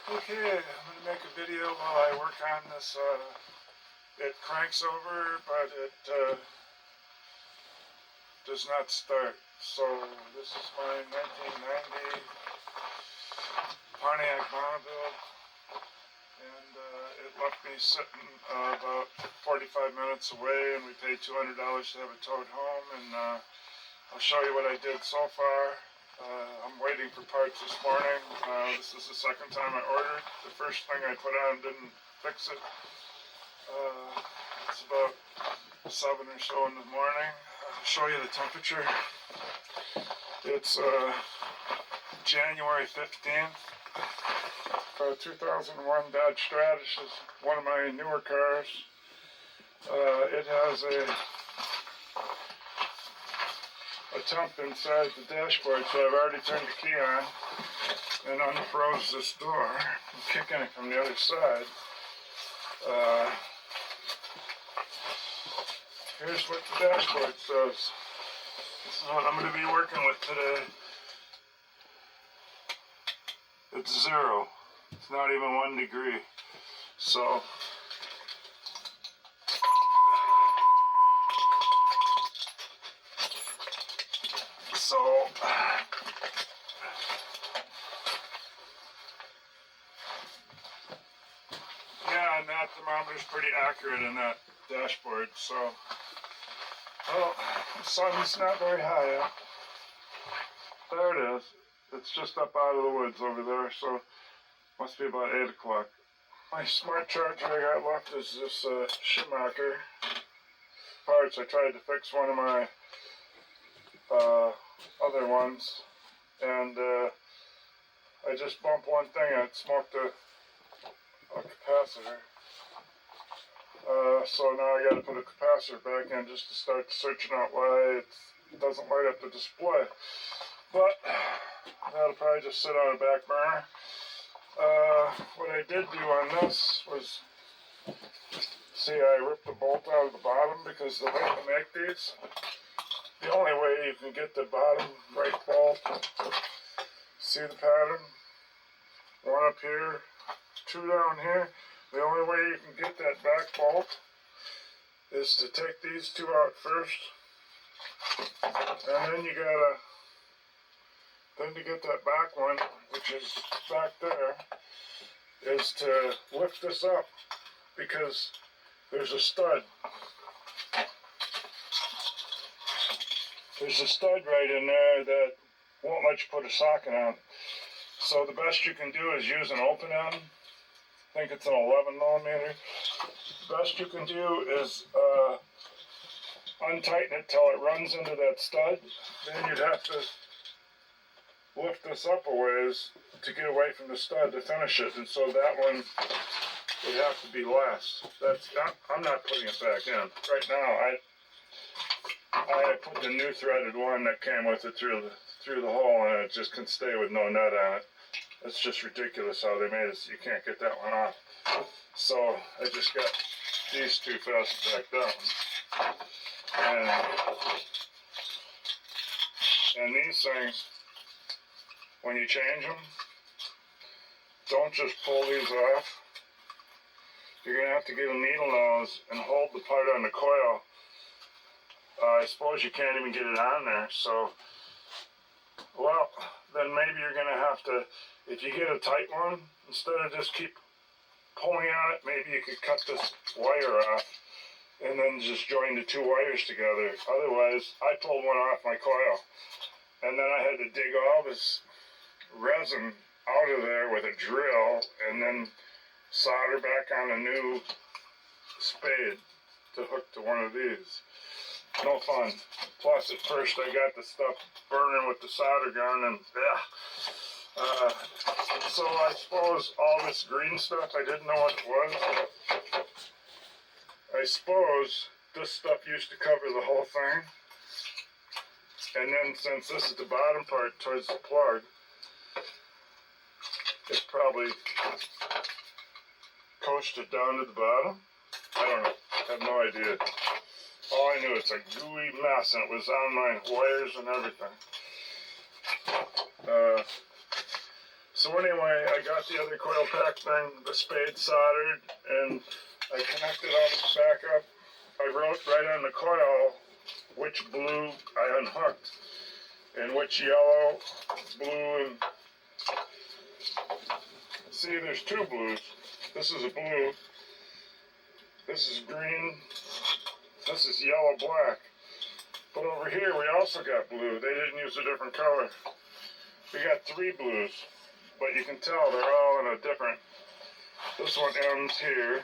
Okay, I'm going to make a video while I work on this. It cranks over, but it does not start. So this is my 1990 Pontiac Bonneville, and it left me sitting about 45 minutes away, and we paid $200 to have it towed home, and I'll show you what I did so far. I'm waiting for parts this morning. This is the second time I ordered. The first thing I put on didn't fix it. It's about 7 or so in the morning. I'll show you the temperature. It's January 15th. 2001 Dodge Stratus is one of my newer cars. It has a temp inside the dashboard, so I've already turned the key on and unfroze this door. I'm kicking it from the other side. Here's what the dashboard says. This is what I'm going to be working with today. It's 0. It's not even 1 degree. So yeah, and that thermometer is pretty accurate in that dashboard. So, well, the sun's not very high up. There it is. It's just up out of the woods over there, so must be about 8 o'clock. My smart charger I got left is this Schumacher parts. I tried to fix one of my other ones, and I just bumped one thing and it smoked a capacitor. So now I got to put a capacitor back in just to start searching out why it doesn't light up the display. But that'll probably just sit on a back burner. What I did do on this was, see, I ripped the bolt out of the bottom because the way to make these, the only way you can get the bottom right bolt, see the pattern? One up here, 2 down here. The only way you can get that back bolt is to take these 2 out first, and then you gotta, to get that back one, which is back there, is to lift this up, because there's a stud. There's a stud right in there that won't let you put a socket on. So the best you can do is use an open end. I think it's an 11 millimeter. The best you can do is untighten it till it runs into that stud. Then you'd have to lift this up a ways to get away from the stud to finish it, and so that one would have to be last. I'm not putting it back in right now. I put the new threaded one that came with it through the hole, and it just can stay with no nut on it. It's just ridiculous how they made it so you can't get that one off. So I just got these 2 fastened back down, and these things, when you change them, don't just pull these off. You're going to have to get a needle nose and hold the part on the coil. I suppose you can't even get it on there, so, well, then maybe you're going to have to, if you get a tight one, instead of just keep pulling on it, maybe you could cut this wire off and then just join the 2 wires together. Otherwise, I pulled one off my coil, and then I had to dig all this resin out of there with a drill and then solder back on a new spade to hook to one of these. No fun. Plus at first I got the stuff burning with the solder gun, and yeah. So I suppose all this green stuff, I didn't know what it was. I suppose this stuff used to cover the whole thing, and then since this is the bottom part towards the plug, it probably coasted down to the bottom. I don't know. I have no idea. All I knew, it's a gooey mess, and it was on my wires and everything. So anyway, I got the other coil pack thing, the spade soldered, and I connected all this back up. I wrote right on the coil which blue I unhooked and which yellow, blue, and see, there's two blues. This is a blue, this is green, this is yellow black. But over here we also got blue. They didn't use a different color. We got three blues, but you can tell they're all in a different, this one ends here,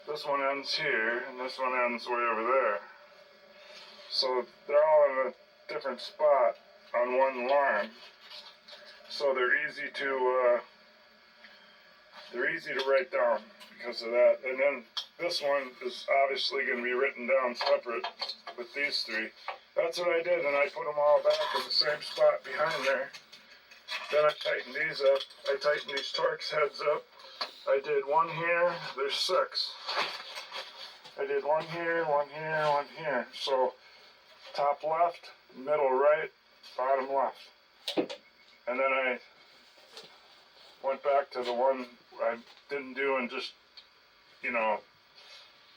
this one ends here, and this one ends way over there. So they're all in a different spot on one line. So they're easy to write down because of that. And then this one is obviously going to be written down separate with these three. That's what I did, and I put them all back in the same spot behind there. Then I tightened these up. I tightened these Torx heads up. I did one here. There's 6. I did one here, one here, one here. So top left, middle right, bottom left. And then I went back to the one I didn't do and just, you know,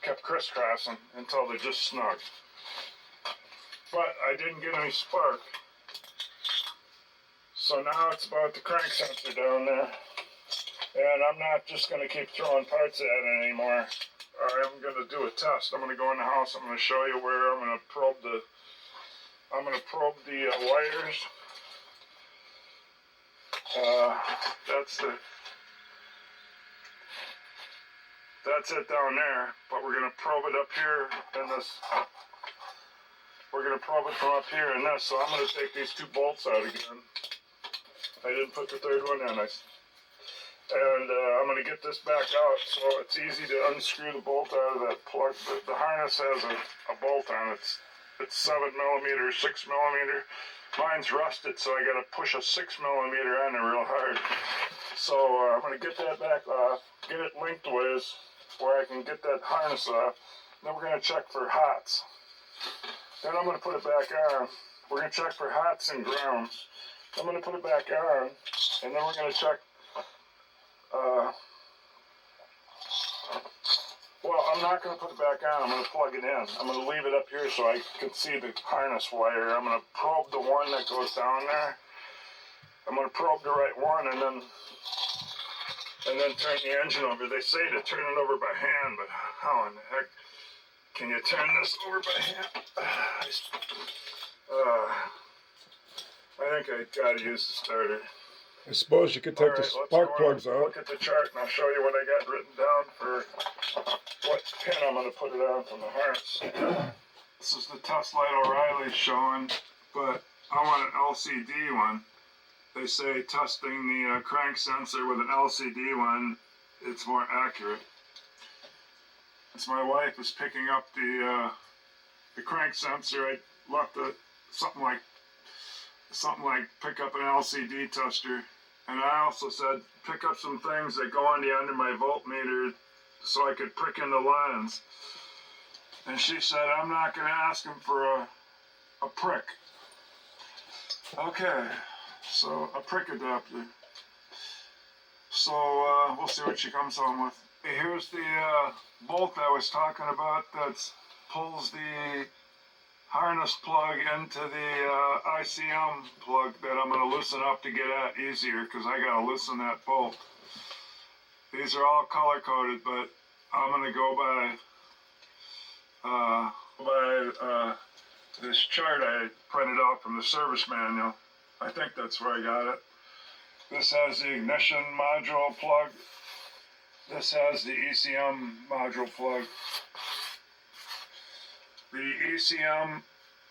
kept crisscrossing until they're just snug. But I didn't get any spark. So now it's about the crank sensor down there. And I'm not just going to keep throwing parts at it anymore. I'm going to do a test. I'm going to go in the house. I'm going to show you where I'm going to probe the wires. That's it down there. But we're going to probe it up here in this. We're going to probe it from up here in this. So I'm going to take these 2 bolts out again. I didn't put the third one in. I'm going to get this back out so it's easy to unscrew the bolt out of that plug. The harness has a bolt on it. It's 7mm, 6mm. Mine's rusted, so I got to push a 6mm on there real hard. So I'm going to get that back off, get it lengthways where I can get that harness off. Then we're going to check for hots. Then I'm going to put it back on. We're going to check for hots and grounds. I'm going to put it back on, and then we're going to check. Well, I'm not going to put it back on. I'm going to plug it in. I'm going to leave it up here so I can see the harness wire. I'm going to probe the one that goes down there. I'm going to probe the right one and then turn the engine over. They say to turn it over by hand, but how in the heck can you turn this over by hand? I think I got to use the starter. I suppose you could take the spark plugs out. Look at the chart and I'll show you what I got written down for what pin I'm going to put it on from the harness. This is the test light O'Reilly showing, but I want an LCD one. They say testing the crank sensor with an LCD one, it's more accurate. As my wife was picking up the crank sensor, I left something like pick up an LCD tester, and I also said pick up some things that go on the end of my voltmeter so I could prick in the lines. And she said I'm not going to ask him for a prick. Okay, so a prick adapter. So we'll see what she comes home with. Here's the bolt I was talking about that pulls the harness plug into the ICM plug that I'm going to loosen up to get at easier because I got to loosen that bolt. These are all color coded, but I'm going to go by this chart I printed out from the service manual. I think that's where I got it. This has the ignition module plug. This has the ECM module plug. The ECM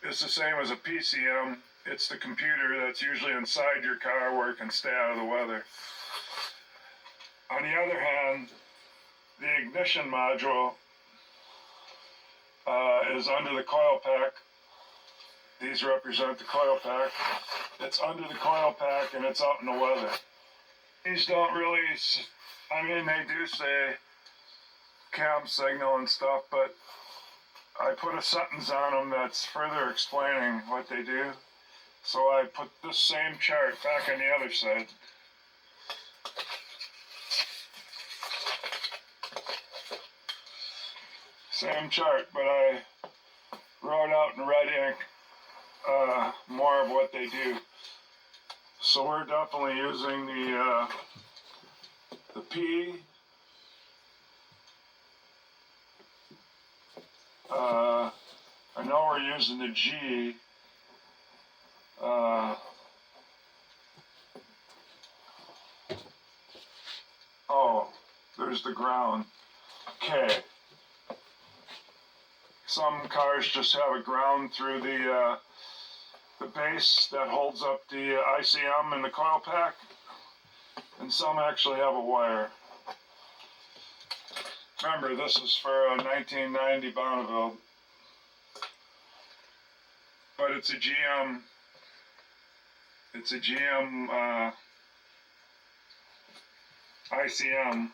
is the same as a PCM. It's the computer that's usually inside your car where it can stay out of the weather. On the other hand, the ignition module is under the coil pack. These represent the coil pack. It's under the coil pack and it's out in the weather. These don't really, I mean, they do say cam signal and stuff, but I put a sentence on them that's further explaining what they do. So I put this same chart back on the other side. Same chart, but I wrote out in red ink more of what they do. So we're definitely using the P. I know we're using the G. Oh, there's the ground. K. Some cars just have a ground through the base that holds up the ICM and the coil pack, and some actually have a wire. Remember, this is for a 1990 Bonneville, but it's a GM. It's a GM ICM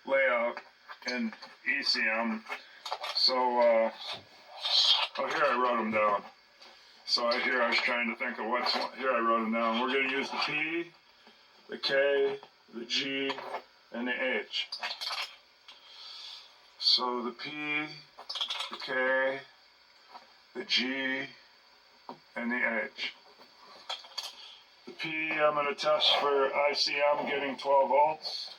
layout and ECM. So, oh, here I wrote them down. So here I was trying to think of what's, here I wrote them down. We're going to use the P, the K, the G, and the H. So the P, the K, the G, and the H. The P I'm going to test for ICM getting 12 volts.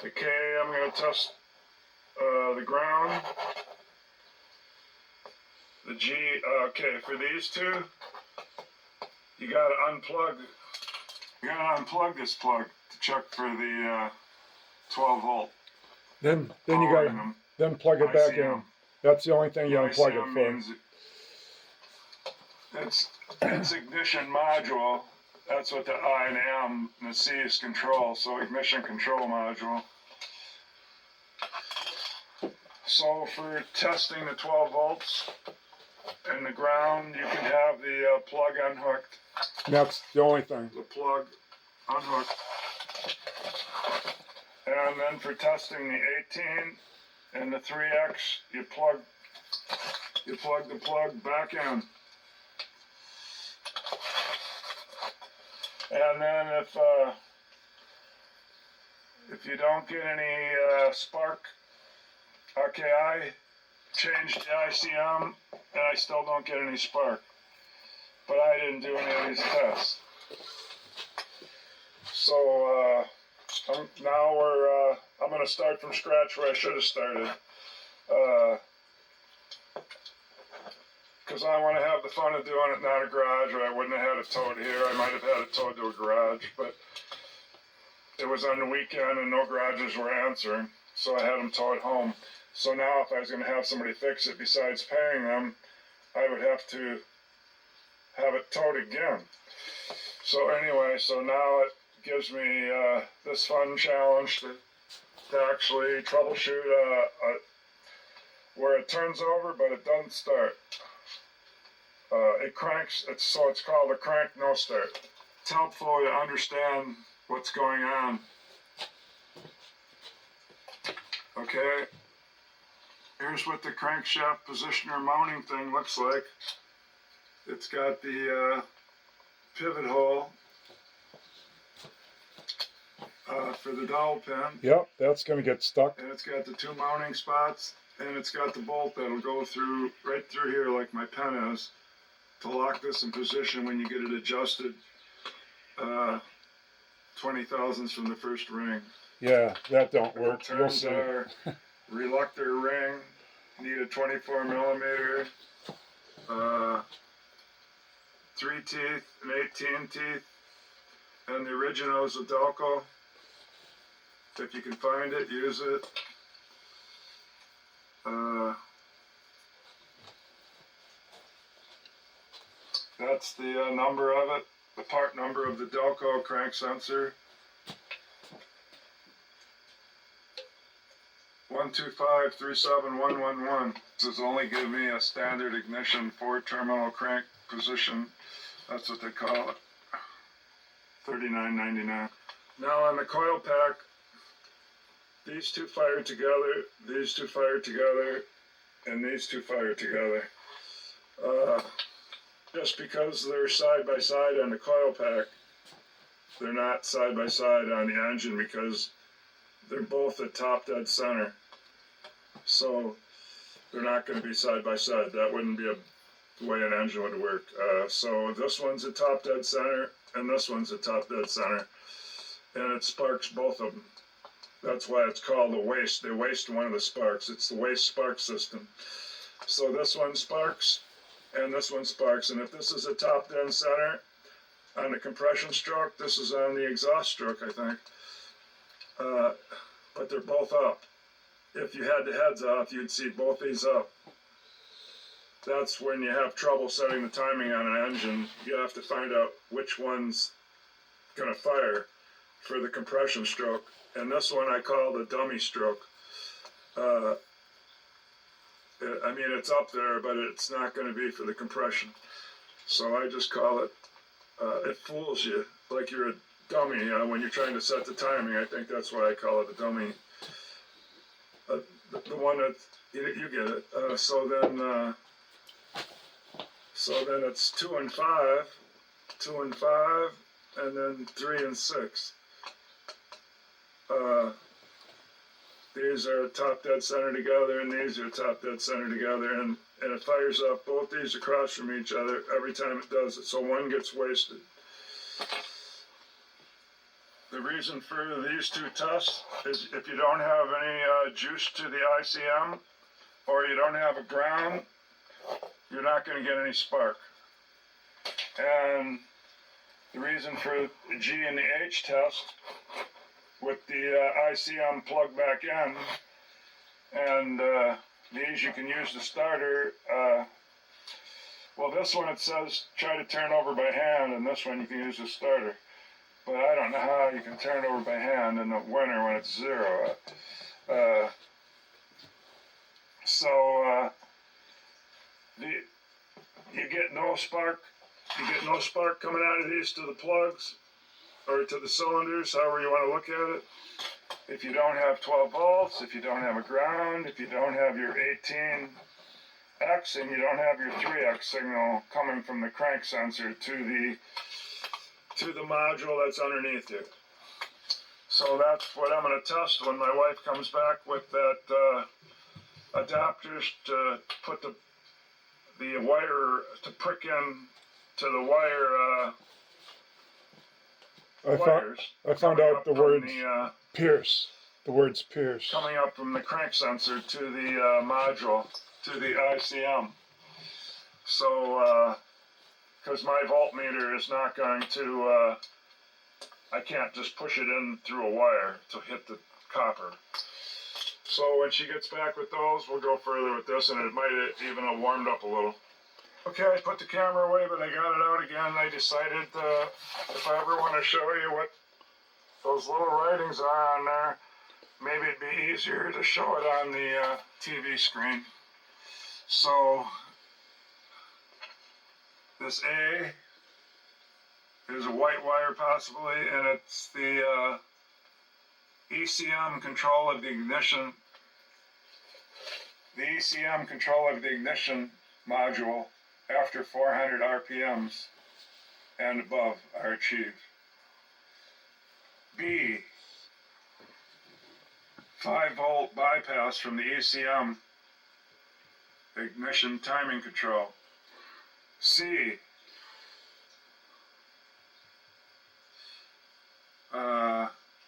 The K I'm going to test the ground. The G, okay, for these two, you got to unplug this plug to check for the 12 volt. Then you got to then plug it back in. That's the only thing you unplug it for. It's ignition module. That's what the I and M and the C is control. So ignition control module. So for testing the 12 volts and the ground, you can have the plug unhooked. That's the only thing. The plug unhooked. And then for testing the 18 and the 3X, you plug the plug back in. And then if you don't get any spark, okay, I changed the ICM and I still don't get any spark. But I didn't do any of these tests. So now I'm going to start from scratch where I should have started. Because I want to have the fun of doing it not a garage, or I wouldn't have had it towed here. I might have had it towed to a garage, but it was on the weekend and no garages were answering, so I had them towed home. So now if I was going to have somebody fix it, besides paying them, I would have to have it towed again. So anyway, so now it gives me this fun challenge to actually troubleshoot where it turns over, but it doesn't start. It cranks, so it's called a crank no start. It's helpful to understand what's going on. Okay, here's what the crankshaft positioner mounting thing looks like. It's got the pivot hole for the dowel pin. Yep, that's going to get stuck. And it's got the two mounting spots, and it's got the bolt that'll go through right through here like my pen is, to lock this in position when you get it adjusted 20 thousandths from the first ring. Yeah, that don't work. You'll see. Our reluctor ring, need a 24 millimeter, 3 teeth, and 18 teeth, and the original is a Delco. If you can find it, use it. That's the number of it, the part number of the Delco crank sensor. 125-37111. This is only give me a standard ignition 4-terminal crank position. That's what they call it. $39.99. Now on the coil pack, these two fire together, these two fire together, and these two fire together. Just because they're side by side on the coil pack, they're not side by side on the engine, because they're both at top dead center. So they're not going to be side by side. That wouldn't be the way an engine would work. So this one's at top dead center, and this one's at top dead center, and it sparks both of them. That's why it's called a waste. They waste one of the sparks. It's the waste spark system. So this one sparks, and this one sparks. And if this is a top dead center on the compression stroke, this is on the exhaust stroke, I think. But they're both up. If you had the heads off, you'd see both these up. That's when you have trouble setting the timing on an engine. You have to find out which one's going to fire for the compression stroke. And this one I call the dummy stroke. I mean, it's up there, but it's not going to be for the compression. So I just call it, it fools you, like you're a dummy when you're trying to set the timing. I think that's why I call it a dummy. The one that, you get it. So then it's 2 and 5, 2 and 5, and then 3 and 6. These are top dead center together, and these are top dead center together, and it fires up both these across from each other every time it does it, so one gets wasted. The reason for these two tests is if you don't have any juice to the ICM, or you don't have a ground, you're not going to get any spark. And the reason for the G and the H test, with the ICM plugged back in, and these you can use the starter. Well, this one it says try to turn over by hand, and this one you can use the starter. But I don't know how you can turn it over by hand in the winter when it's 0. You get no spark. You get no spark coming out of these to the plugs or to the cylinders, however you want to look at it. If you don't have 12 volts, if you don't have a ground, if you don't have your 18X, and you don't have your 3X signal coming from the crank sensor to the module that's underneath it. So that's what I'm going to test when my wife comes back with that adapters to put the wire, to prick in to the wire wires. I found out the words pierce. The words pierce. Coming up from the crank sensor to the module, to the ICM. So, because my voltmeter is not going to, I can't just push it in through a wire to hit the copper. So when she gets back with those, we'll go further with this, and it might even have warmed up a little. Okay, I put the camera away, but I got it out again. I decided if I ever want to show you what those little writings are on there, maybe it'd be easier to show it on the TV screen. So this A is a white wire possibly, and it's the ECM control of the ignition. The ECM control of the ignition module after 400 RPMs and above are achieved. B, 5-volt bypass from the ECM ignition timing control. C,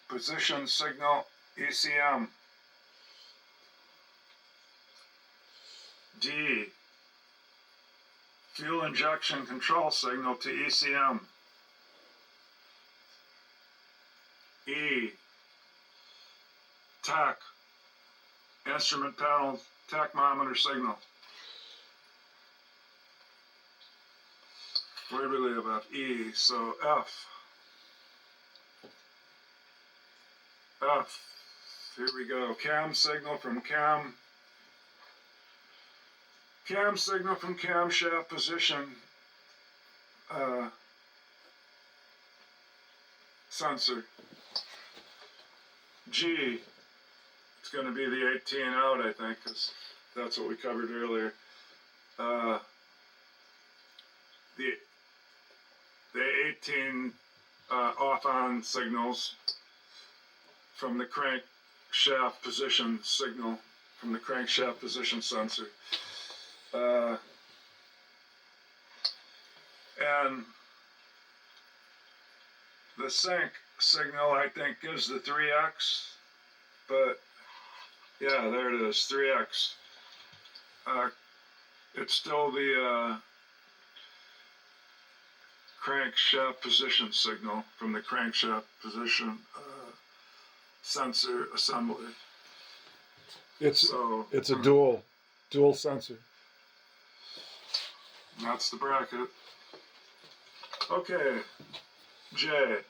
position signal ECM. D, fuel injection control signal to ECM. E, TAC, instrument panel tachometer signal. Where do we leave off? E, so F. F, here we go, cam signal from cam signal from camshaft position sensor. G, it's going to be the 18 out, I think, because that's what we covered earlier. The 18 off-on signals from the crank crankshaft position signal from the crankshaft position sensor. And the sync signal, I think, gives the 3x, but yeah, there it is, 3x. It's still the crankshaft position signal from the crankshaft position sensor assembly. It's a dual sensor. That's the bracket. Okay, J.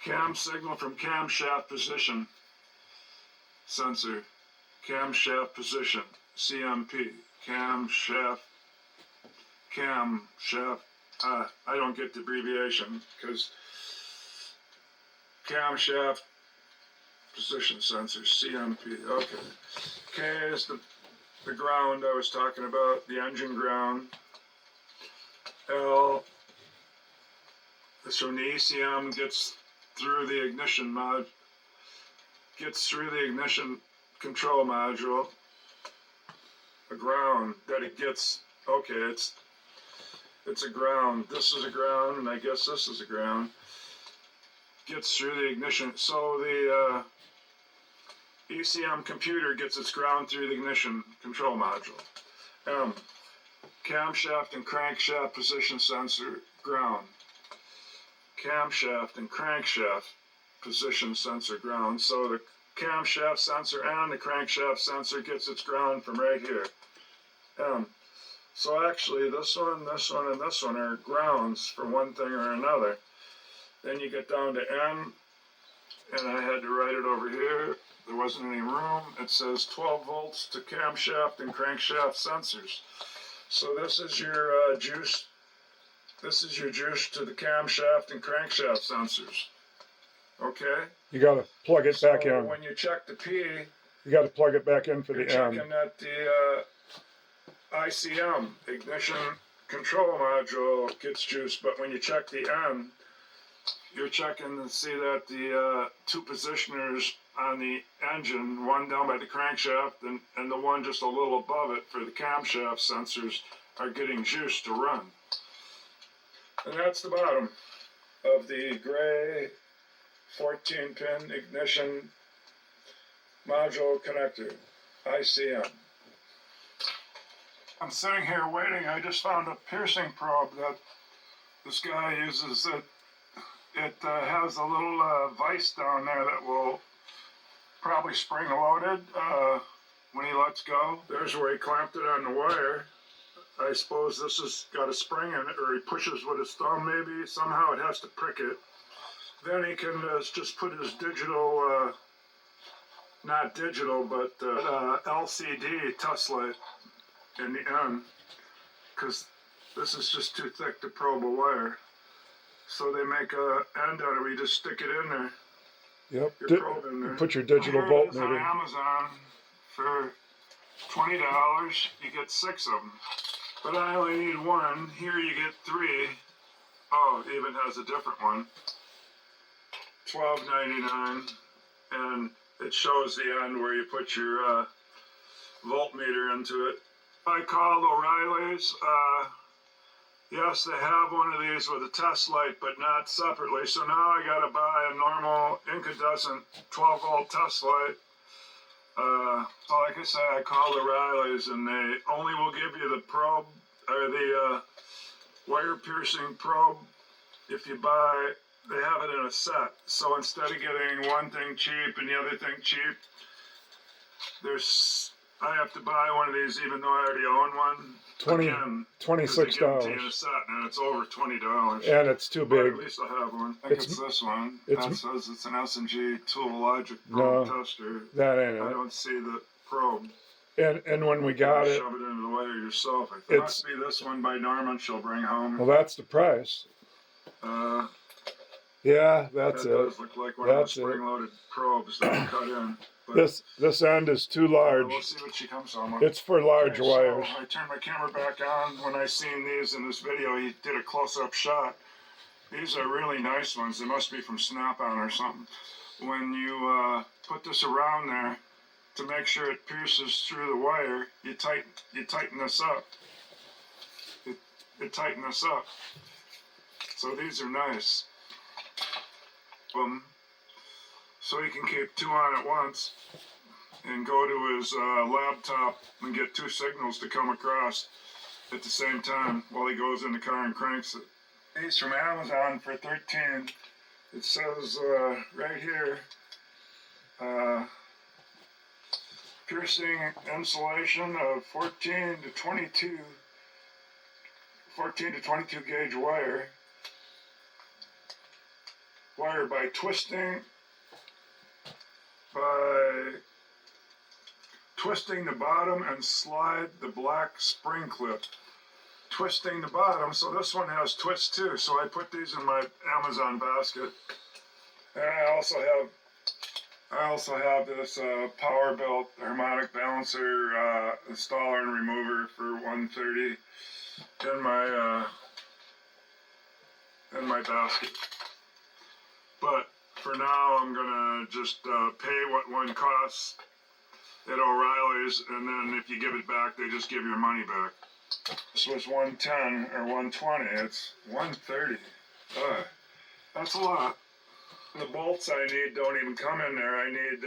Cam signal from camshaft position sensor. Camshaft position, CMP. Camshaft. I don't get the abbreviation because camshaft position sensor, CMP. Okay. K is the ground I was talking about, the engine ground. L is when the ECM gets through the ignition control module. A ground that it gets. Okay, it's a ground. This is a ground, and I guess this is a ground. Gets through the ignition. So the ECM computer gets its ground through the ignition control module. Camshaft and crankshaft position sensor, ground. Camshaft and crankshaft position sensor, ground. So the camshaft sensor and the crankshaft sensor gets its ground from right here. So actually this one, and this one are grounds for one thing or another. Then you get down to N, and I had to write it over here. There wasn't any room. It says 12 volts to camshaft and crankshaft sensors. So this is your juice. This is your juice to the camshaft and crankshaft sensors. Okay? You got to plug it back in. When you check the P, you got to plug it back in for the N. You're checking that the ICM, ignition control module, gets juice, but when you check the N, you're checking to see that the two positioners on the engine, one down by the crankshaft and the one just a little above it for the camshaft sensors, are getting juice to run. And that's the bottom of the gray 14-pin ignition module connector, ICM. I'm sitting here waiting. I just found a piercing probe that this guy uses. It has a little vise down there that will probably spring loaded when he lets go. There's where he clamped it on the wire. I suppose this has got a spring in it, or he pushes with his thumb maybe. Somehow it has to prick it. Then he can just put his digital, not digital, but LCD test light in the end, because this is just too thick to probe a wire. So they make a end out of it where you just stick it in there. Yep. Your probe in there. Put your digital voltmeter. On Amazon for $20. You get 6 of them. But I only need one. Here you get 3. Oh, it even has a different one. $12.99, and it shows the end where you put your voltmeter into it. I called O'Reilly's. Yes, they have one of these with a test light, but not separately. So now I got to buy a normal incandescent 12-volt test light. So like I said, I called O'Reilly's, and they only will give you the probe, or the wire piercing probe, if you buy. They have it in a set. So instead of getting one thing cheap and the other thing cheap, I have to buy one of these even though I already own one. $26. In a set, and it's over $20. And it's too big. But at least I have one. I think it's this one. That says it's an S&G Tool Logic probe tester. That ain't it. I don't see the probe. And when we got it, shove it into the wire yourself. It must be this one by Norman she'll bring home. Well, that's the price. Yeah, that's it. That does look like one of the spring-loaded probes that you cut in. But this end is too large. We'll see what she comes home with. It's for large wires. So I turned my camera back on. When I seen these in this video, he did a close-up shot. These are really nice ones. They must be from Snap-on or something. when you put this around there, to make sure it pierces through the wire, you tighten this up. It tighten this up. So these are nice. So he can keep two on at once and go to his laptop and get two signals to come across at the same time while he goes in the car and cranks it. These from Amazon for $13. It says right here, piercing insulation of 14 to 22 gauge wire by twisting the bottom and slide the black spring clip. Twisting the bottom, so this one has twists too, so I put these in my Amazon basket. And I also have this power built harmonic balancer installer and remover for $130 in my basket. But for now, I'm gonna just pay what one costs at O'Reilly's, and then if you give it back, they just give your money back. This was $110 or $120. It's $130. That's a lot. The bolts I need don't even come in there. I need,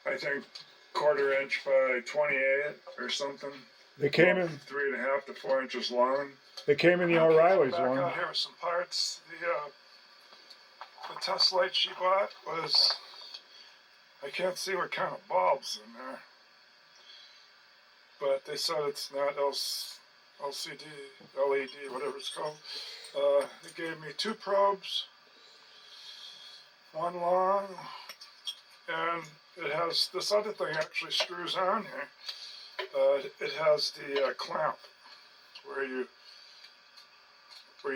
I think, 1/4 inch by 28 or something. They came in 3.5 to 4 inches long. They came in the O'Reilly's back one. Out here with some parts. The test light she bought was, I can't see what kind of bulbs in there, but they said it's not LCD, LED, whatever it's called. They gave me 2 probes, one long, and it has this other thing actually screws on here. It has the clamp where you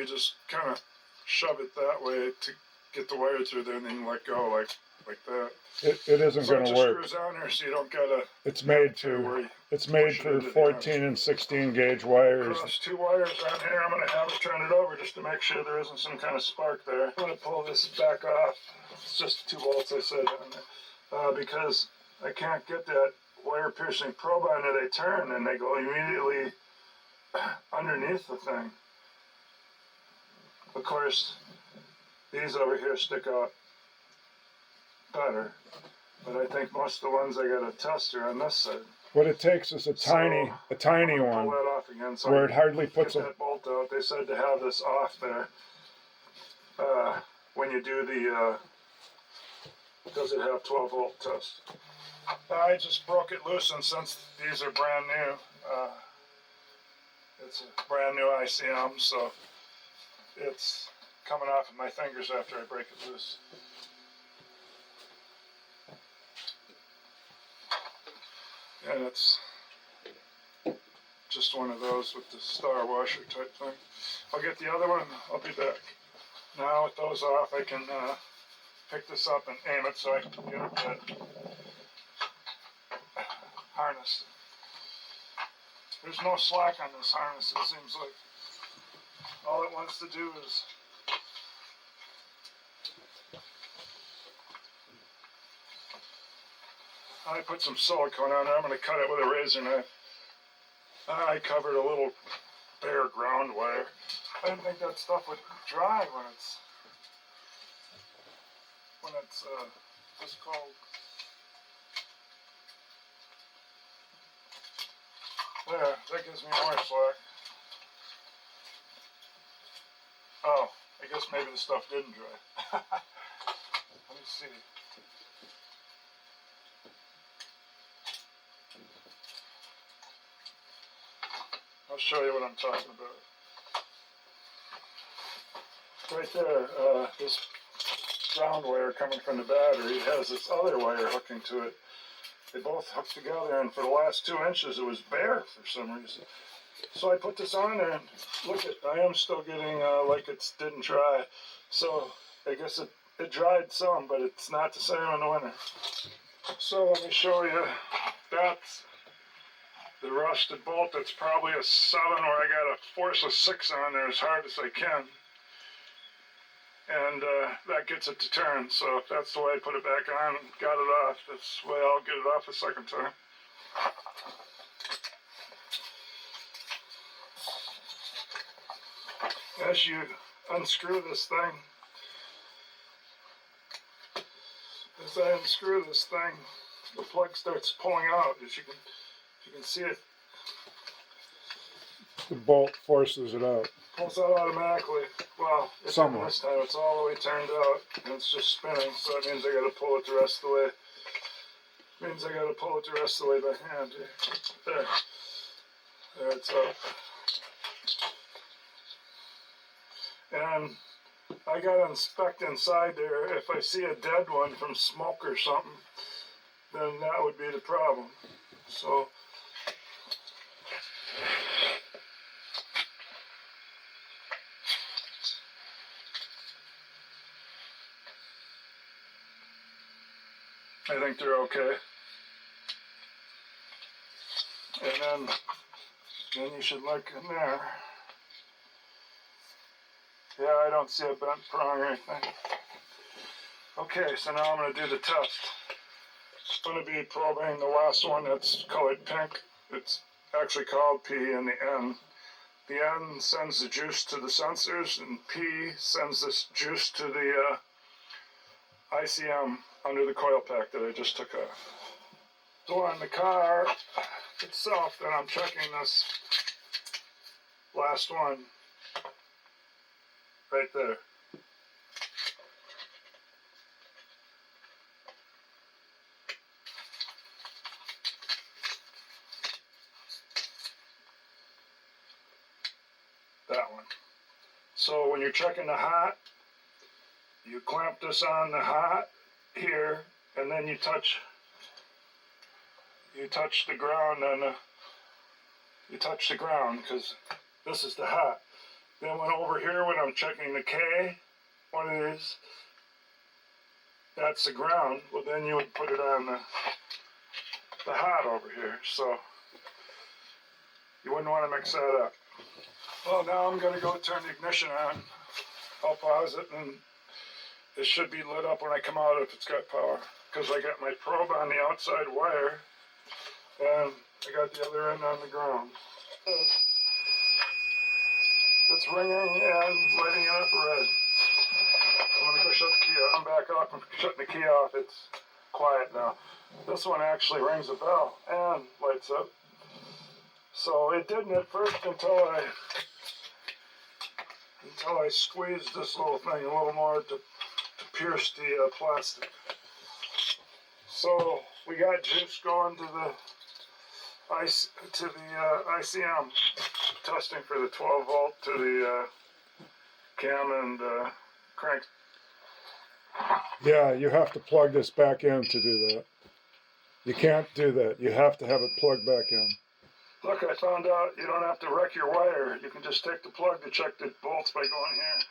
just kind of shove it that way to get the wire through there, and then let go like that. It isn't going to work. It just screws on there, so you don't gotta. It's made for 14 and 16 gauge wires. There's 2 wires on here. I'm gonna have it turn it over just to make sure there isn't some kind of spark there. I'm gonna pull this back off. It's just 2 bolts I said on there, because I can't get that wire piercing probe on there. They turn and they go immediately underneath the thing. Of course, these over here stick out better, but I think most of the ones I got a tester on this side. What it takes is a tiny one, pull that off again, so where it hardly puts that bolt out. They said to have this off there when you do the does it have 12 volt test. I just broke it loose, and since these are brand new, it's a brand new ICM, so it's coming off of my fingers after I break it loose. And it's just one of those with the star washer type thing. I'll get the other one, I'll be back. Now with those off, I can pick this up and aim it so I can get that harness. There's no slack on this harness, it seems like. All it wants to do is I put some silicone on there. I'm going to cut it with a razor knife. I covered a little bare ground wire. I didn't think that stuff would dry when it's this cold. There, that gives me more slack. Oh, I guess maybe the stuff didn't dry. Let me see. I'll show you what I'm talking about. Right there, this ground wire coming from the battery has this other wire hooking to it. They both hook together, and for the last 2 inches it was bare for some reason. So I put this on there, and look, I am still getting like it didn't dry. So I guess it dried some, but it's not the same in the winter. So let me show you. That's the rusted bolt. That's probably a 7, where I got to force a 6 on there as hard as I can. And and that gets it to turn. So if that's the way I put it back on, got it off, that's the way I'll get it off a second time. As you unscrew this thing, as I unscrew this thing, the plug starts pulling out. As you can see it. The bolt forces it out. Pulls out automatically. Well, this time it's all the way turned out, and it's just spinning, so that means I gotta pull it the rest of the way. Means I gotta pull it the rest of the way by hand. There. There it's up. And I gotta inspect inside there. If I see a dead one from smoke or something, then that would be the problem. So I think they're okay. And then you should look in there. Yeah, I don't see a bent prong or anything. Okay, so now I'm going to do the test. It's going to be probing the last one that's colored pink. It's actually called P in the N. The N sends the juice to the sensors, and P sends this juice to the ICM under the coil pack that I just took off. So on the car itself, then I'm checking this last one right there. That one. So when you're checking the hot, you clamp this on the hot here, and then you touch the ground, and you touch the ground because this is the hot. Then over here when I'm checking the K, one of these, that's the ground. Well, then you would put it on the hot over here. So you wouldn't want to mix that up. Well, now I'm going to go turn the ignition on. I'll pause it, and it should be lit up when I come out if it's got power. Because I got my probe on the outside wire, and I got the other end on the ground. It's ringing and lighting up red. I'm going to go shut the key off. I'm back off and shutting the key off. It's quiet now. This one actually rings a bell and lights up. So it didn't at first until I squeezed this little thing a little more to pierce the plastic. So we got juice going to the ICM, testing for the 12 volt to the cam and crank. Yeah, you have to plug this back in to do that. You can't do that. You have to have it plugged back in. Look, I found out you don't have to wreck your wire. You can just take the plug to check the bolts by going here.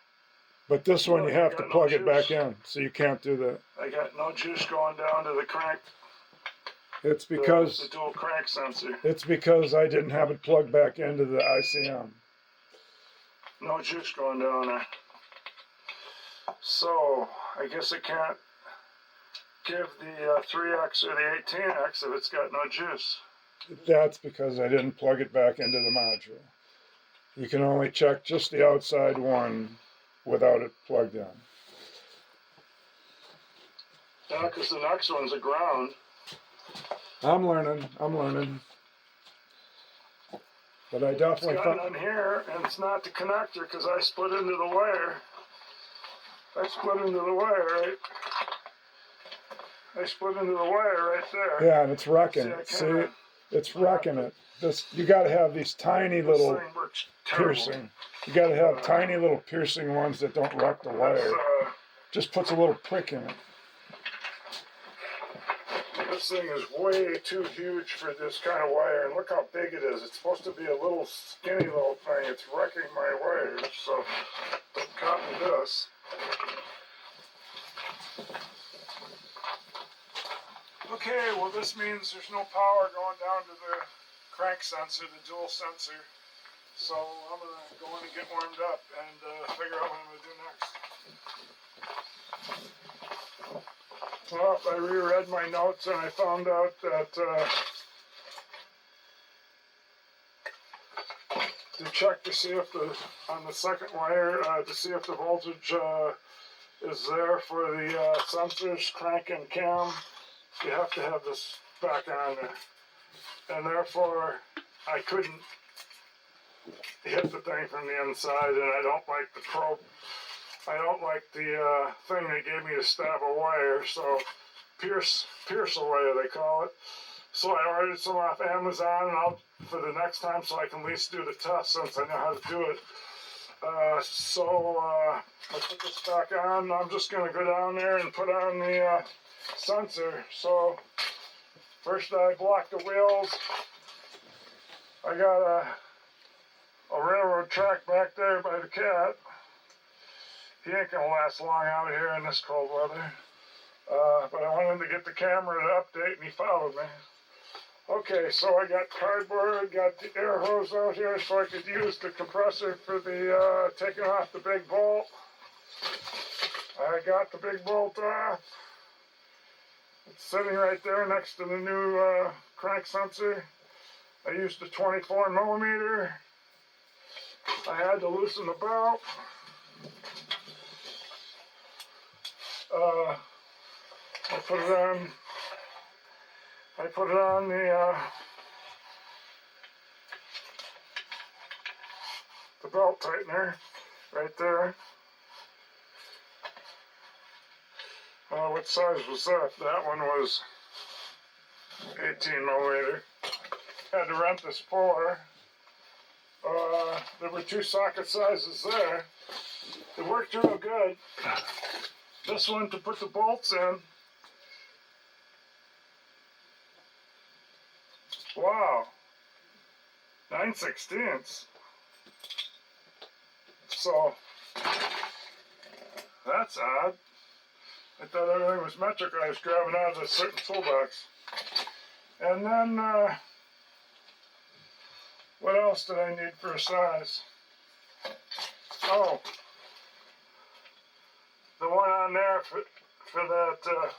But this one, you have to plug it back in, so you can't do that. I got no juice going down to the crank. It's because the dual crank sensor. It's because I didn't have it plugged back into the ICM. No juice going down there. So I guess I can't give the 3X or the 18X if it's got no juice. That's because I didn't plug it back into the module. You can only check just the outside one without it plugged in. Yeah, because the next one's a ground. I'm learning. But I definitely it's got none here, and it's not the connector because I split into the wire. I split into the wire right there. Yeah, and it's wrecking it. See, it's wrecking it. You got to have these tiny little piercing. You got to have tiny little piercing ones that don't wreck the wire. Just puts a little prick in it. This thing is way too huge for this kind of wire, and look how big it is. It's supposed to be a little skinny little thing. It's wrecking my wires, so don't copy this. Okay, well this means there's no power going down to the crank sensor, the dual sensor. So I'm going to go in and get warmed up and figure out what I'm going to do next. Well, I reread my notes and I found out that to check to see if on the second wire, to see if the voltage is there for the sensors, crank and cam, you have to have this back on there. And therefore, I couldn't hit the thing from the inside, and I don't like the probe. I don't like the thing they gave me to stab a wire, so pierce a wire they call it. So I ordered some off Amazon, and I'll for the next time, so I can at least do the test since I know how to do it. I put this back on. I'm just going to go down there and put on the sensor. So first I block the wheels. I got a railroad track back there by the cat. He ain't gonna last long out here in this cold weather. But I wanted to get the camera to update, and he followed me. Okay, so I got cardboard, got the air hose out here so I could use the compressor for the taking off the big bolt. I got the big bolt off. It's sitting right there next to the new crank sensor. I used the 24 millimeter. I had to loosen the belt. I put it on the belt tightener right there. What size was that? That one was 18 millimeter. Had to rent this for. There were two socket sizes there. It worked real good. This one to put the bolts in. Wow. 9/16. So, that's odd. I thought everything was metric. I was grabbing out of a certain toolbox. And then, what else did I need for a size? Oh, the one on there for that,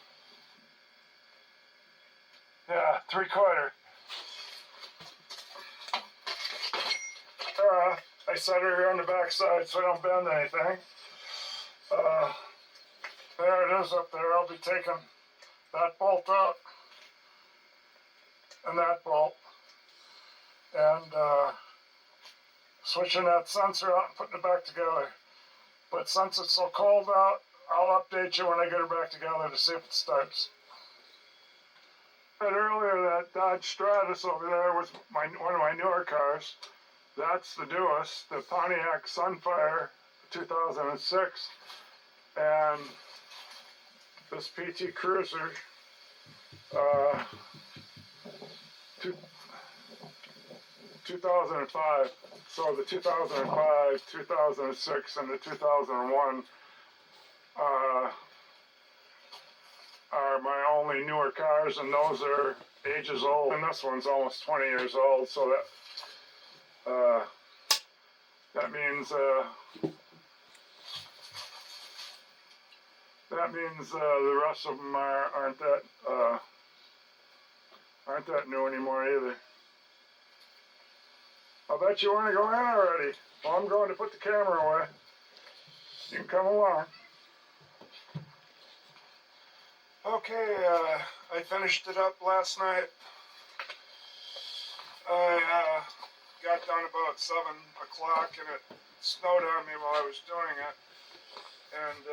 yeah, 3/4. I set her here on the back side so I don't bend anything. There it is up there. I'll be taking that bolt out and that bolt and switching that sensor out and putting it back together. But since it's so cold out, I'll update you when I get her back together to see if it starts. I said earlier that Dodge Stratus over there was one of my newer cars. That's the newest, the Pontiac Sunfire 2006. And this PT Cruiser, 2005. So the 2005, 2006, and the 2001 are my only newer cars, and those are ages old. And this one's almost 20 years old, so that means the rest of them aren't that new anymore either. I'll bet you want to go in already. Well, I'm going to put the camera away. You can come along. Okay, I finished it up last night. I got done about 7 o'clock and it snowed on me while I was doing it. And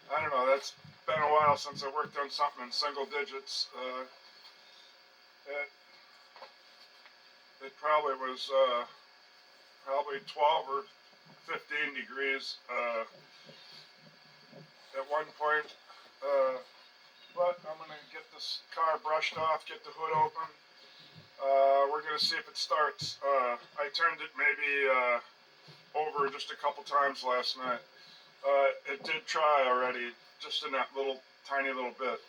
I don't know, that's been a while since I worked on something in single digits. It probably was probably 12 or 15 degrees at one point. But I'm going to get this car brushed off, get the hood open. We're going to see if it starts. I turned it maybe over just a couple times last night. It did try already, just in that tiny little bit.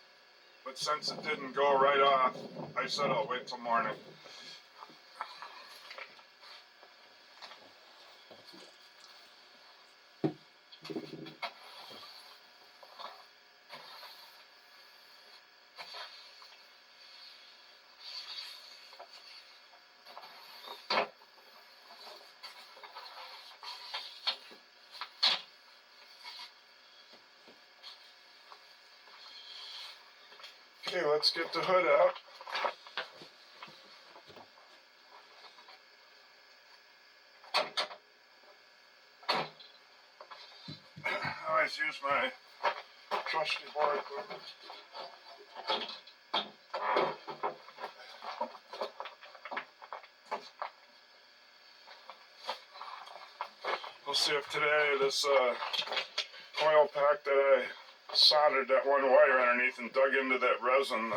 But since it didn't go right off, I said I'll wait till morning. Okay, let's get the hood out. I always use my trusty board equipment. We'll see if today this coil pack that I soldered that one wire underneath and dug into that resin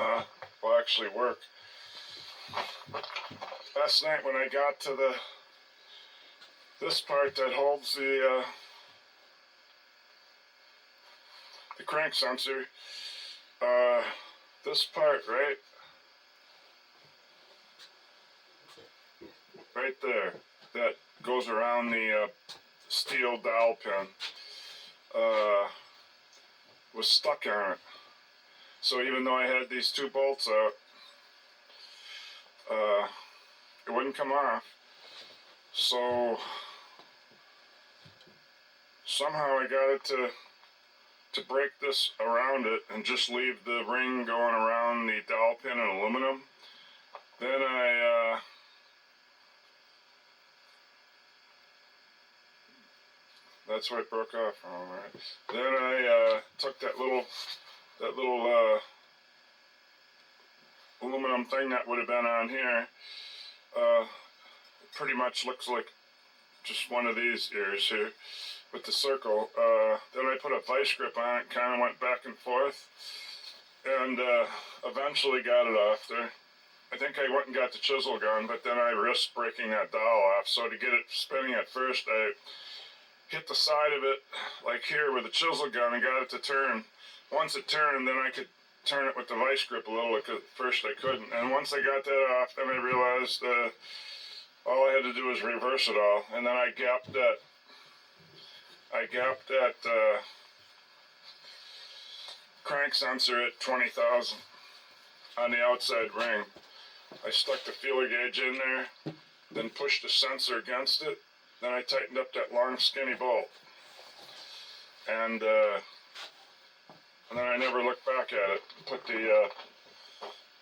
will actually work. Last night when I got to this part that holds the crank sensor, this part right there, that goes around the steel dowel pin, was stuck on it. So even though I had these two bolts out, it wouldn't come off. So somehow I got it to break this around it and just leave the ring going around the dowel pin in aluminum. Then that's where it broke off from, right? Then I took that little aluminum thing that would have been on here. It pretty much looks like just one of these ears here with the circle. Then I put a vice grip on it, kind of went back and forth, and eventually got it off there. I think I went and got the chisel gun, but then I risked breaking that dowel off. So to get it spinning at first, I hit the side of it, like here, with a chisel gun and got it to turn. Once it turned, then I could turn it with the vice grip a little. At first I couldn't. And once I got that off, then I realized all I had to do was reverse it all. And then I gapped that crank sensor at 20,000 on the outside ring. I stuck the feeler gauge in there, then pushed the sensor against it. Then I tightened up that long skinny bolt. And then I never looked back at it.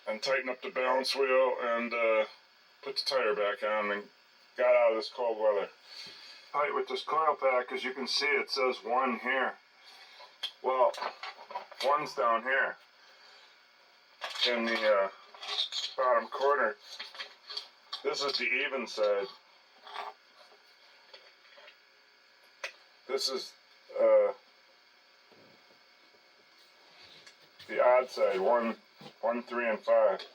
And tightened up the balance wheel and put the tire back on and got out of this cold weather. Alright, with this coil pack, as you can see, it says 1 here. Well, 1's down here in the bottom corner. This is the even side. This is the odd side, 1, 3, and 5.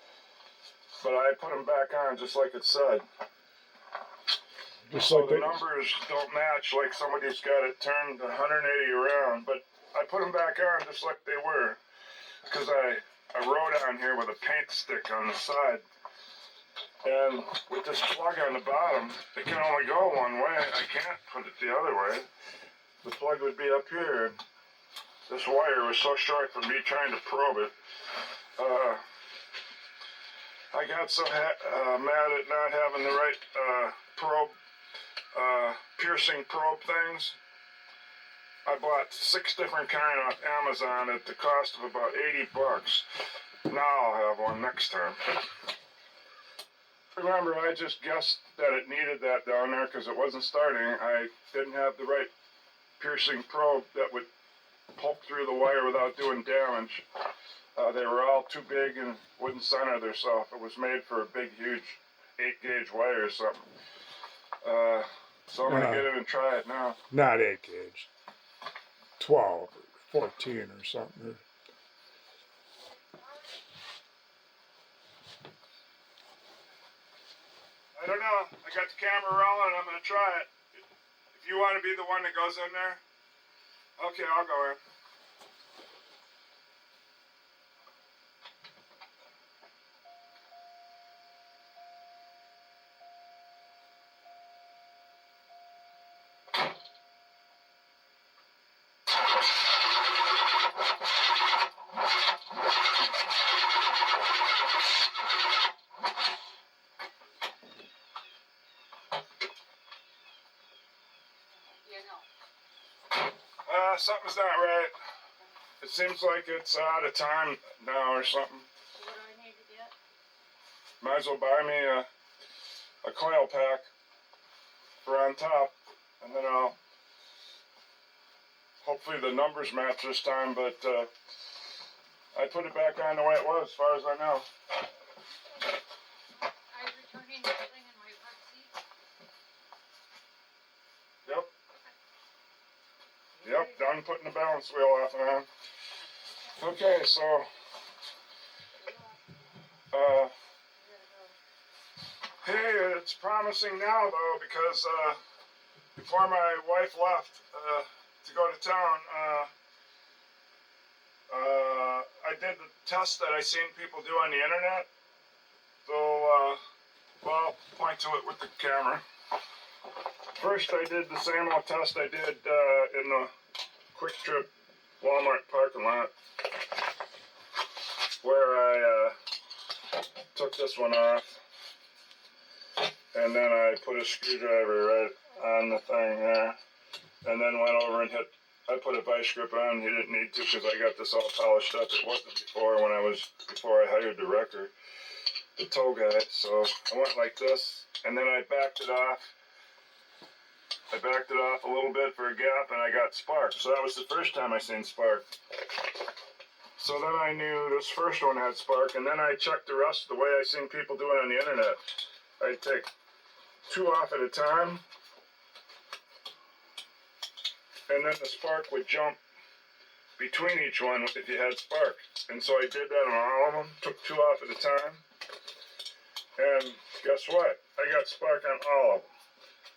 But I put them back on just like it said. Just so like the numbers don't match, like somebody's got it turned 180 around, but I put them back on just like they were, because I wrote on here with a paint stick on the side. And with this plug on the bottom, it can only go one way. I can't put it the other way. The plug would be up here. This wire was so short from me trying to probe it. I got so mad at not having the right piercing probe things. I bought 6 different kind off Amazon at the cost of about $80. Now I'll have one next time. Remember, I just guessed that it needed that down there because it wasn't starting. I didn't have the right piercing probe that would poke through the wire without doing damage. They were all too big and wouldn't center themselves. It was made for a big, huge 8-gauge wire or something. So I'm going to get in and try it now. Not 8-gauge. 12 or 14 or something. I don't know. I got the camera rolling. I'm going to try it. If you want to be the one that goes in there, okay, I'll go in. Something's not right. it seems like it's out of time now or something. What do I need to get? Might as well buy me a coil pack for on top, and then I'll hopefully the numbers match this time, but I put it back on the way it was as far as I know. Are you returning everything in my front seat? Yep. Yep, done putting the balance wheel off and on. Okay, so hey, it's promising now though, because before my wife left to go to town, I did the test that I seen people do on the internet. So, well, point to it with the camera. First, I did the same old test I did in the Quick Trip Walmart parking lot, where I took this one off, and then I put a screwdriver right on the thing there, and then went over and I put a vice grip on. He didn't need to because I got this all polished up. It wasn't before before I hired the wrecker, the tow guy. So I went like this, and then I backed it off. I backed it off a little bit for a gap, and I got spark. So that was the first time I seen spark. So then I knew this first one had spark, and then I checked the rest the way I seen people do it on the internet. I'd take 2 off at a time, and then the spark would jump between each one if you had spark. And so I did that on all of them, took 2 off at a time, and guess what? I got spark on all of them.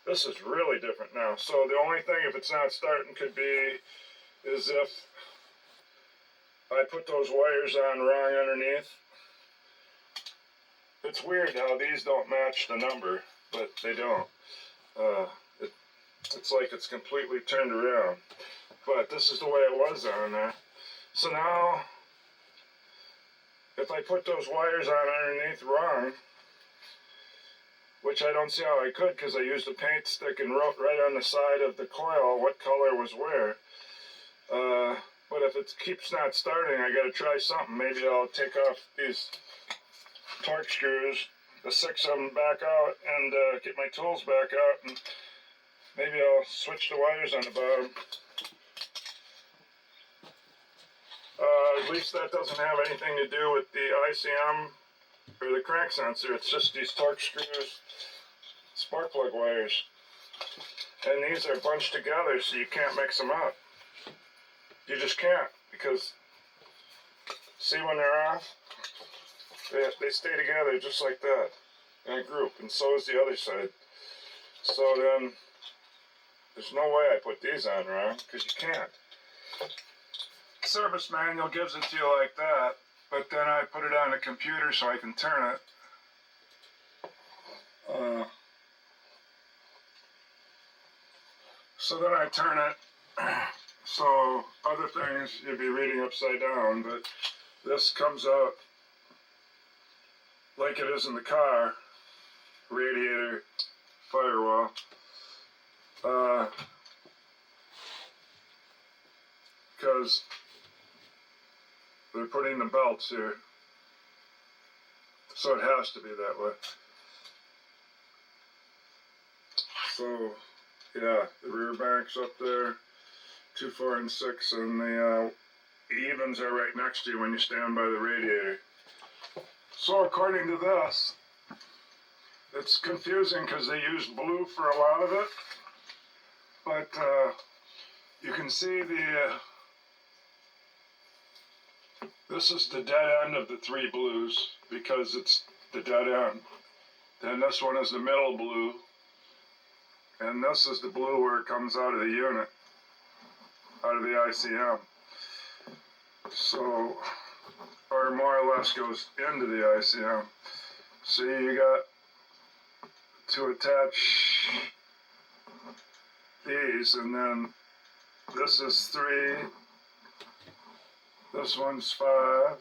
This is really different now. So the only thing, if it's not starting, could be is if I put those wires on wrong underneath. It's weird how these don't match the number, but they don't. It's like it's completely turned around. But this is the way it was on there. So now, if I put those wires on underneath wrong, which I don't see how I could because I used a paint stick and wrote right on the side of the coil what color was where. But if it keeps not starting, I gotta try something. Maybe I'll take off these torque screws, the 6 of them back out, and get my tools back out, and maybe I'll switch the wires on the bottom. At least that doesn't have anything to do with the ICM or the crank sensor. It's just these torque screws, spark plug wires. And these are bunched together so you can't mix them up. You just can't, because see when they're off? They stay together just like that in a group, and so is the other side. So then there's no way I put these on wrong, because you can't. Service manual gives it to you like that, but then I put it on the computer so I can turn it. So then I turn it, so other things you'd be reading upside down, but this comes out like it is in the car, radiator, firewall. Because they're putting the belts here, so it has to be that way. So yeah, the rear bank's up there, 2, 4, and 6, and the evens are right next to you when you stand by the radiator. So according to this, it's confusing because they use blue for a lot of it, but you can see this is the dead end of the 3 blues because it's the dead end. Then this one is the middle blue, and this is the blue where it comes out of the unit, out of the ICM. So, or more or less goes into the ICM. See, you got to attach these, and then this is 3, this one's 5,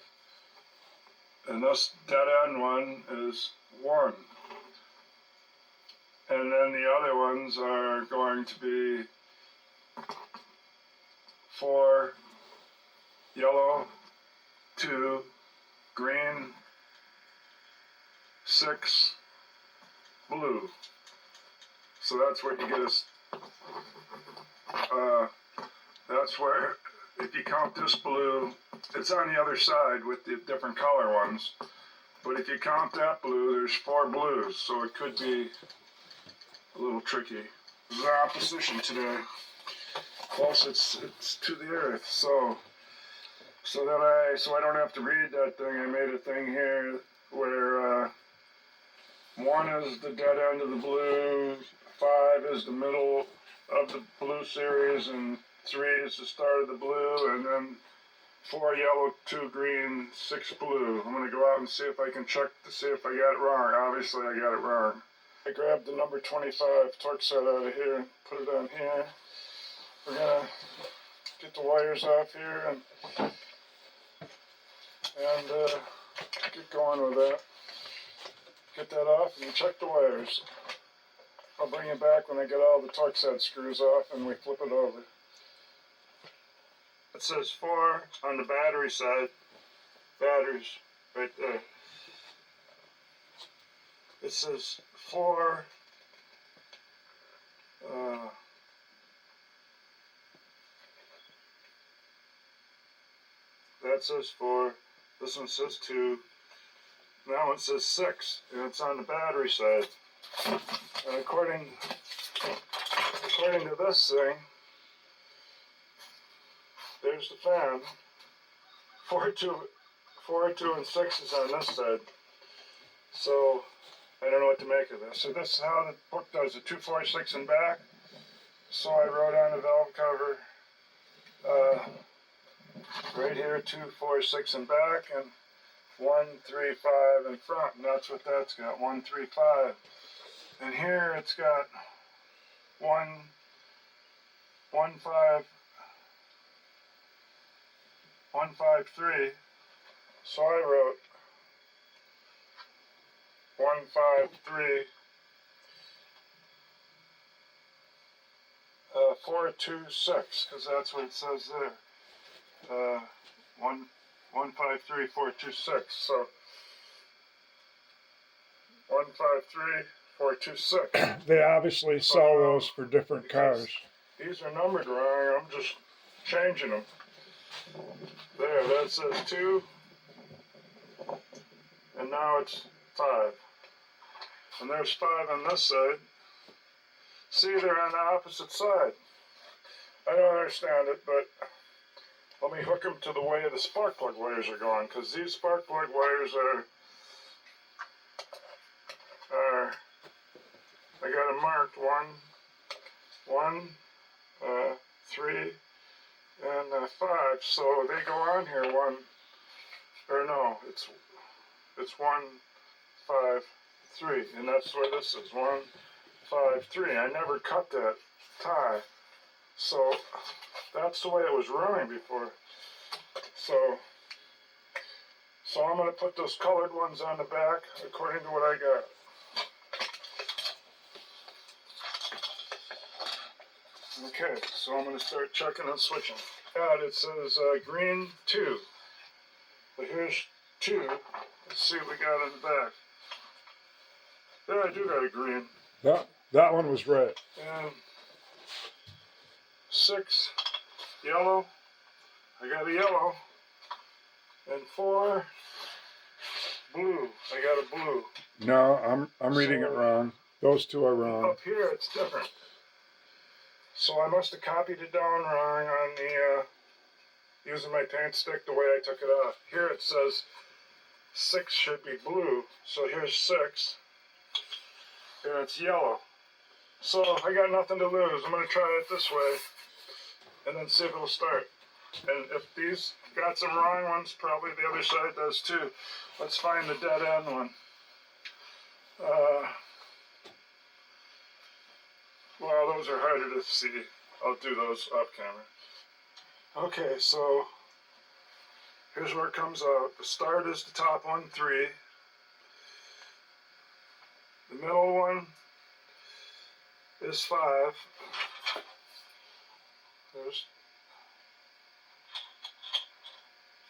and this dead end one is 1. And then the other ones are going to be 4, yellow, 2, green, 6, blue. So that's what you get is, that's where, if you count this blue, it's on the other side with the different color ones. But if you count that blue, there's 4 blues, so it could be a little tricky. This is our opposition today. Plus, it's to the earth, so I don't have to read that thing. I made a thing here where 1 is the dead end of the blue, 5 is the middle of the blue series, and 3 is the start of the blue, and then 4 yellow, 2 green, 6 blue. I'm gonna go out and see if I can check to see if I got it wrong. Obviously, I got it wrong. I grabbed the number 25 torque set out of here and put it on here. We're gonna get the wires off here and get going with that. Get that off and check the wires. I'll bring it back when I get all the torque set screws off and we flip it over. It says 4 on the battery side. Batteries right there. It says 4. That says 4. This one says 2. Now it says 6, and it's on the battery side. And according to this thing, there's the fan. 4, 2, and 6 is on this side. So I don't know what to make of this. So this is how the book does it: 2, 4, 6 in back. So I wrote on the valve cover right here 2, 4, 6 in back, and 1, 3, 5 in front, and that's what that's got. 1, 3, 5. And here it's got 1, 5, 1, 5, 3. So I wrote 1, 5, 3, 4, 2, 6, because that's what it says there. 1, 5, 3, 4, 2, 6. So 1, 5, 3, 4, 2, 6. They obviously sell those for different cars. These are numbered wrong. I'm just changing them. There, that says 2, and now it's 5. And there's 5 on this side. See, they're on the opposite side. I don't understand it, but let me hook them to the way the spark plug wires are going, because these spark plug wires are I got them marked 1, 3, and 5. So they go on here 1, or no, it's 1, 5, 3, and that's where this is 1, 5, 3. I never cut that tie, so that's the way it was running before. So I'm going to put those colored ones on the back according to what I got. Okay, so I'm going to start checking and switching. God, it says green 2. But here's 2. Let's see what we got in the back. There, I do got a green. That one was red. And 6, yellow. I got a yellow. And 4, blue. I got a blue. No, I'm reading it wrong. Those two are wrong. Up here, it's different. So I must have copied it down wrong on the, using my paint stick the way I took it off. Here it says 6 should be blue. So here's 6. And it's yellow. So I got nothing to lose. I'm going to try it this way and then see if it'll start. And if these got some wrong ones, probably the other side does too. Let's find the dead end one. Well, those are harder to see. I'll do those off camera. Okay, so here's where it comes out. The start is the top one, 3. The middle one is 5.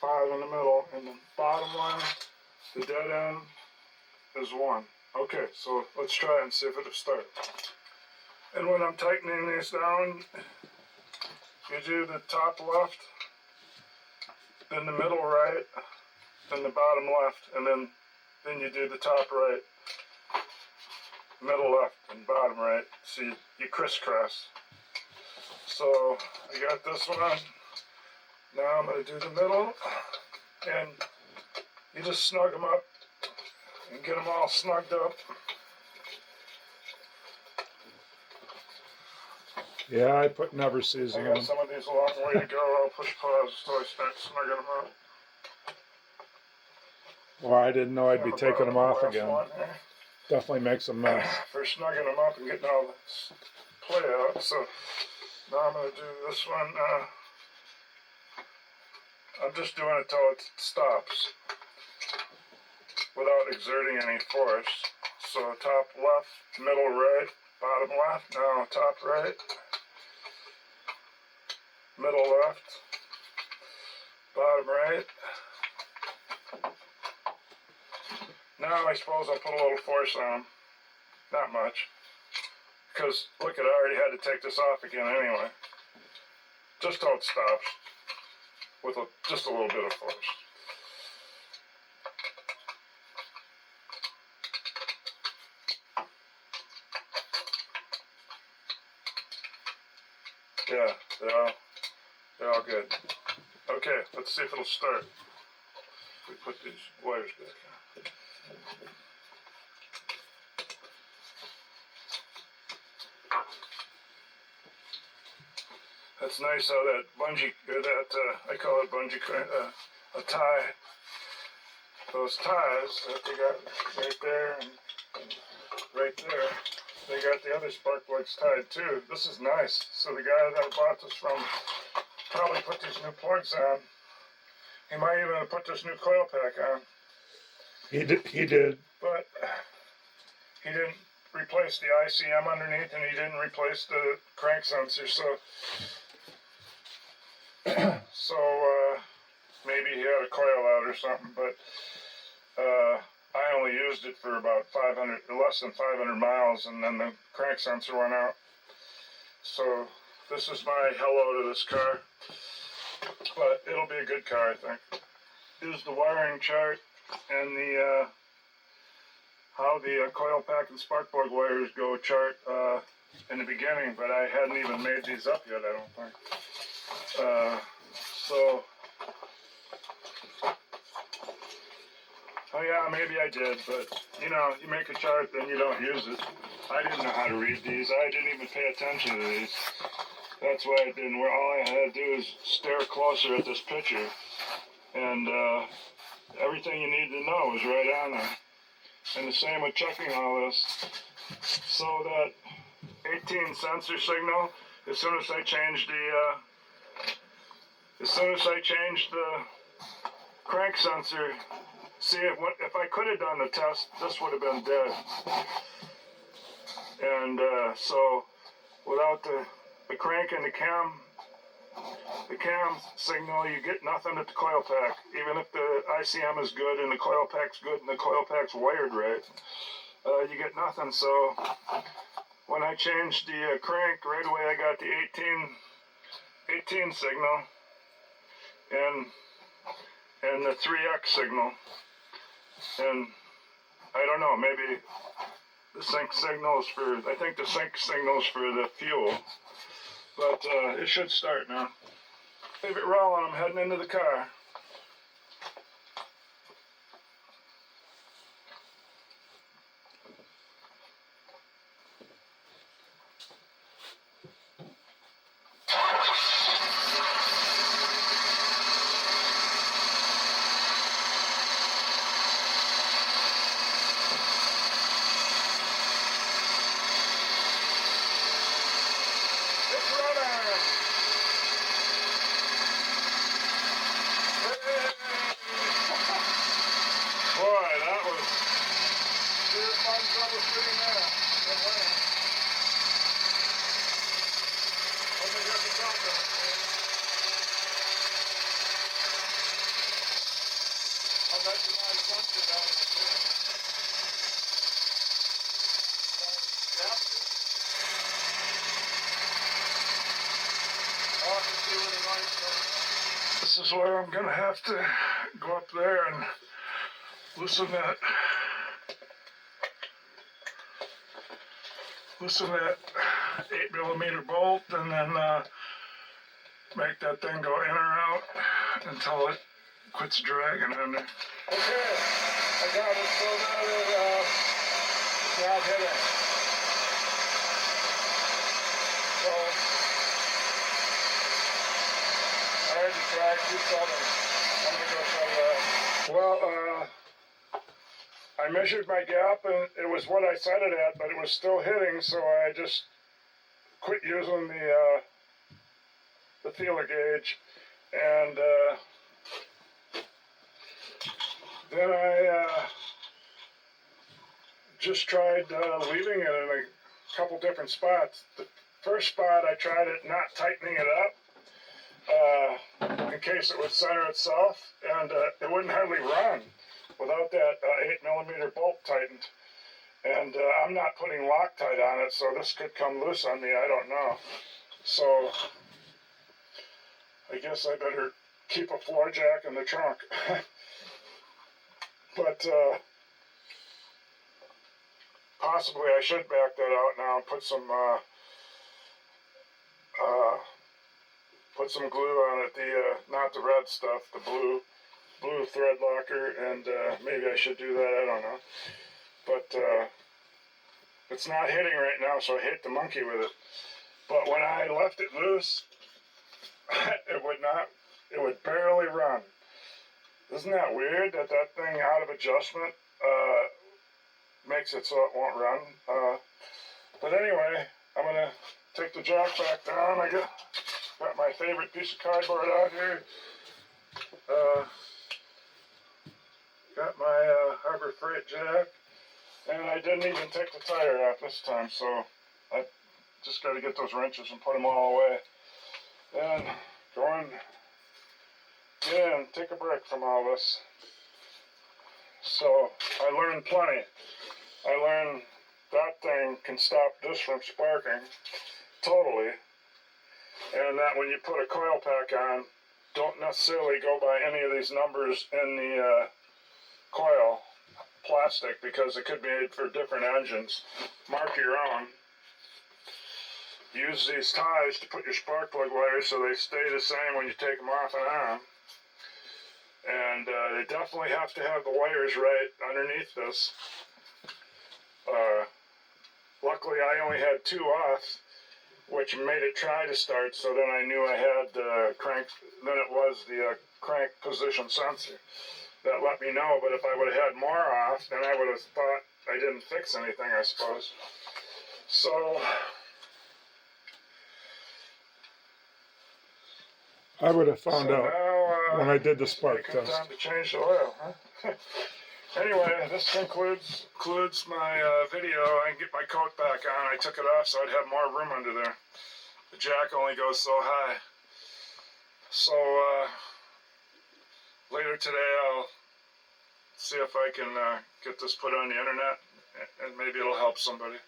5 in the middle, and the bottom one, the dead end, is 1. Okay, so let's try it and see if it'll start. And when I'm tightening these down, you do the top left, then the middle right, then the bottom left, and then you do the top right, middle left, and bottom right. So you crisscross. So I got this one. Now I'm going to do the middle, and you just snug them up and get them all snugged up. Yeah, I put never seizing I got them. some of these a long way to go. I'll push pause until I start snugging them up. Well, I didn't know I'd be taking them off again. Definitely makes a mess. For snugging them up and getting all this play out. So now I'm going to do this one. I'm just doing it till it stops without exerting any force. So top left, middle right, bottom left, now top right, middle left, bottom right. Now I suppose I'll put a little force on, not much, because look at, I already had to take this off again anyway. Just till it stops, with just a little bit of force. Yeah, they're all good. Okay, let's see if it'll start. We put these wires back in. That's nice how that bungee, or that, I call it bungee, a tie. Those ties that they got right there and right there, they got the other spark plugs tied too. This is nice. So the guy that I bought this from probably put these new plugs on. He might even have put this new coil pack on. He did. But he didn't replace the ICM underneath, and he didn't replace the crank sensor. So maybe he had a coil out or something. But I only used it for about less than 500 miles, and then the crank sensor went out. So this is my hello to this car. But it'll be a good car, I think. Here's the wiring chart and the how the coil pack and spark plug wires go chart in the beginning, but I hadn't even made these up yet, I don't think. Oh yeah, maybe I did, but you know, you make a chart, then you don't use it. I didn't know how to read these. I didn't even pay attention to these. That's why I didn't. All I had to do is stare closer at this picture, and everything you need to know is right on there. And the same with checking all this. So that 18 sensor signal, as soon as I changed the crank sensor, see if I could have done the test, this would have been dead. And so without the crank and the cam signal, you get nothing at the coil pack. Even if the ICM is good and the coil pack's good and the coil pack's wired right, you get nothing. So when I changed the crank, right away I got the 18 signal and the 3X signal. And I don't know, maybe the sync signals I think the sync signals for the fuel. But it should start now. Leave it rolling, I'm heading into the car. see where the noise comes from. This is where I'm gonna have to go up there and loosen that 8mm bolt, and then make that thing go in or out until it quits dragging in there. Okay, I got it so that it's not hitting. So I had to drag 2/7. I'm gonna go try that. Well, I measured my gap and it was what I set it at, but it was still hitting, so I just quit using the feeler gauge, and then I just tried leaving it in a couple different spots. The first spot I tried it not tightening it up in case it would center itself, and it wouldn't hardly run without that 8mm bolt tightened. And I'm not putting Loctite on it, so this could come loose on me, I don't know. So I guess I better keep a floor jack in the trunk. But possibly I should back that out now and put some glue on it, not the red stuff, the blue thread locker, and maybe I should do that, I don't know. But it's not hitting right now, so I hate to monkey with it. But when I left it loose, it would barely run. Isn't that weird that that thing out of adjustment makes it so it won't run? But anyway, I'm gonna take the jack back down. I got my favorite piece of cardboard out here. Got my Harbor Freight jack, and I didn't even take the tire out this time, so I just got to get those wrenches and put them all away. And go in and take a break from all this. So I learned plenty. I learned that thing can stop this from sparking totally, and that when you put a coil pack on, don't necessarily go by any of these numbers in the coil plastic, because it could be made for different engines. Mark your own. Use these ties to put your spark plug wires so they stay the same when you take them off and on. And they definitely have to have the wires right underneath this. Luckily I only had 2 off, which made it try to start, so then I knew I had the crank, then it was the crank position sensor that let me know. But if I would have had more off, then I would have thought I didn't fix anything, I suppose. So I would have found out now, when I did the spark good test. time to change the oil, huh? Anyway, this concludes my video. I can get my coat back on. I took it off so I'd have more room under there. The jack only goes so high. So later today I'll see if I can get this put on the internet, and maybe it'll help somebody.